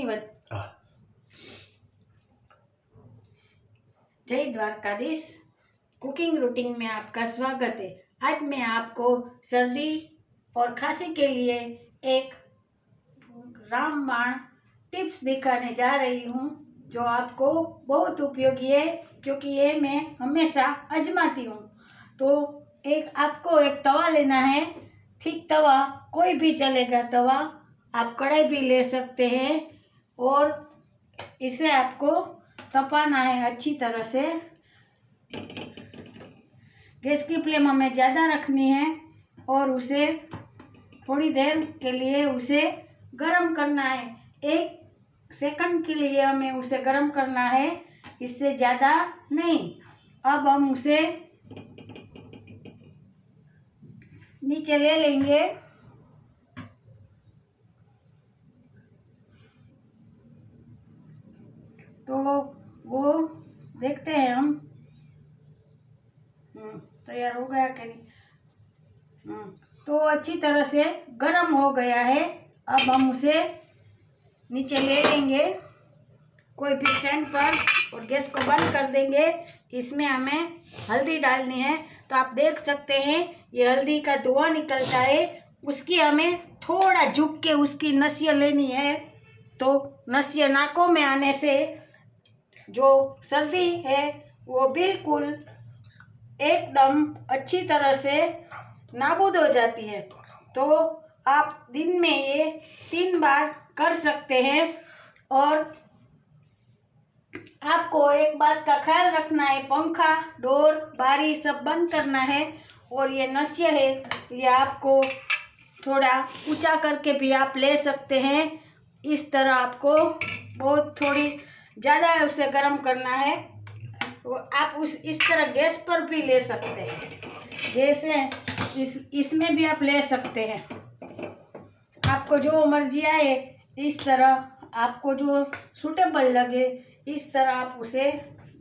धन्यवाद। जय Dwarkadhish. Cooking routine में आपका स्वागत है। आज मैं आपको सर्दी और खांसी के लिए एक रामबाण टिप्स दिखाने जा रही हूँ, जो आपको बहुत उपयोगी है, क्योंकि ये मैं हमेशा आजमाती हूँ। तो आपको एक तवा लेना है, थिक तवा, कोई भी चलेगा तवा, आप कढ़ाई भी ले सकते हैं, और इसे आपको तपाना है अच्छी तरह से। गैस की फ्लेम हमें ज़्यादा रखनी है और उसे थोड़ी देर के लिए उसे गरम करना है। 1 सेकंड के लिए हमें उसे गरम करना है, इससे ज़्यादा नहीं। अब हम उसे नीचे ले लेंगे। तो वो देखते हैं हम तैयार हो गया कि नहीं। तो अच्छी तरह से गरम हो गया है। अब हम उसे नीचे ले लेंगे कोई भी स्टैंड पर और गैस को बंद कर देंगे। इसमें हमें हल्दी डालनी है। तो आप देख सकते हैं ये हल्दी का धुआं निकलता है, उसकी हमें थोड़ा झुक के उसकी नसिया लेनी है। तो नसिया नाकों में आने से जो सर्दी है वो बिल्कुल एकदम अच्छी तरह से नाबूद हो जाती है। तो आप दिन में ये 3 बार कर सकते हैं। और आपको एक बात का ख्याल रखना है, पंखा, डोर, बारी सब बंद करना है। और ये नस्य है, ये आपको थोड़ा ऊंचा करके भी आप ले सकते हैं। इस तरह आपको बहुत थोड़ी ज़्यादा उसे गर्म करना है। तो आप इस तरह गैस पर भी ले सकते हैं, जैसे इसमें भी आप ले सकते हैं। आपको जो मर्जी आए, इस तरह आपको जो सूटेबल लगे, इस तरह आप उसे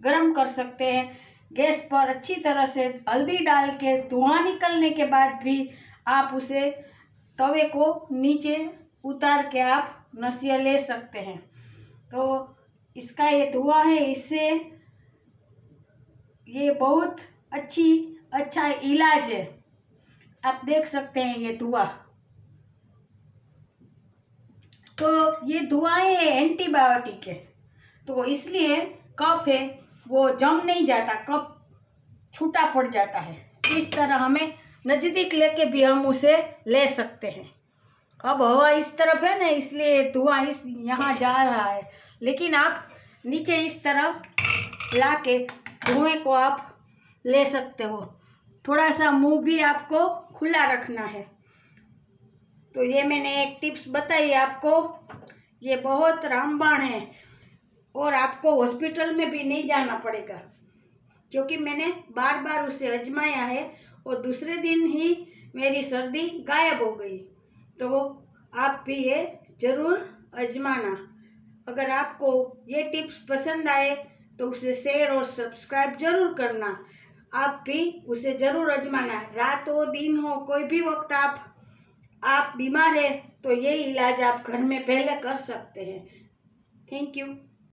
गर्म कर सकते हैं। गैस पर अच्छी तरह से हल्दी डाल के धुआं निकलने के बाद भी आप उसे तवे को नीचे उतार के आप नसिया ले सकते हैं। तो इसका ये धुआं है, इससे ये बहुत अच्छा इलाज है। आप देख सकते हैं ये धुआं। तो ये धुआं एंटीबायोटिक है, तो इसलिए कफ है वो जम नहीं जाता, कफ छूटा पड़ जाता है। इस तरह हमें नज़दीक लेके भी हम उसे ले सकते हैं। अब हवा इस तरफ है ना, इसलिए धुआं यहाँ जा रहा है, लेकिन आप नीचे इस तरह ला के धुएं को आप ले सकते हो। थोड़ा सा मुंह भी आपको खुला रखना है। तो ये मैंने एक टिप्स बताई आपको, ये बहुत रामबाण है और आपको हॉस्पिटल में भी नहीं जाना पड़ेगा, क्योंकि मैंने बार बार उसे आजमाया है और दूसरे दिन ही मेरी सर्दी गायब हो गई। तो आप भी ये ज़रूर आजमाना। अगर आपको ये टिप्स पसंद आए तो उसे शेयर और सब्सक्राइब ज़रूर करना। आप भी उसे ज़रूर आजमाना। रात हो दिन हो, कोई भी वक्त आप बीमार है तो ये इलाज आप घर में पहले कर सकते हैं। Thank you.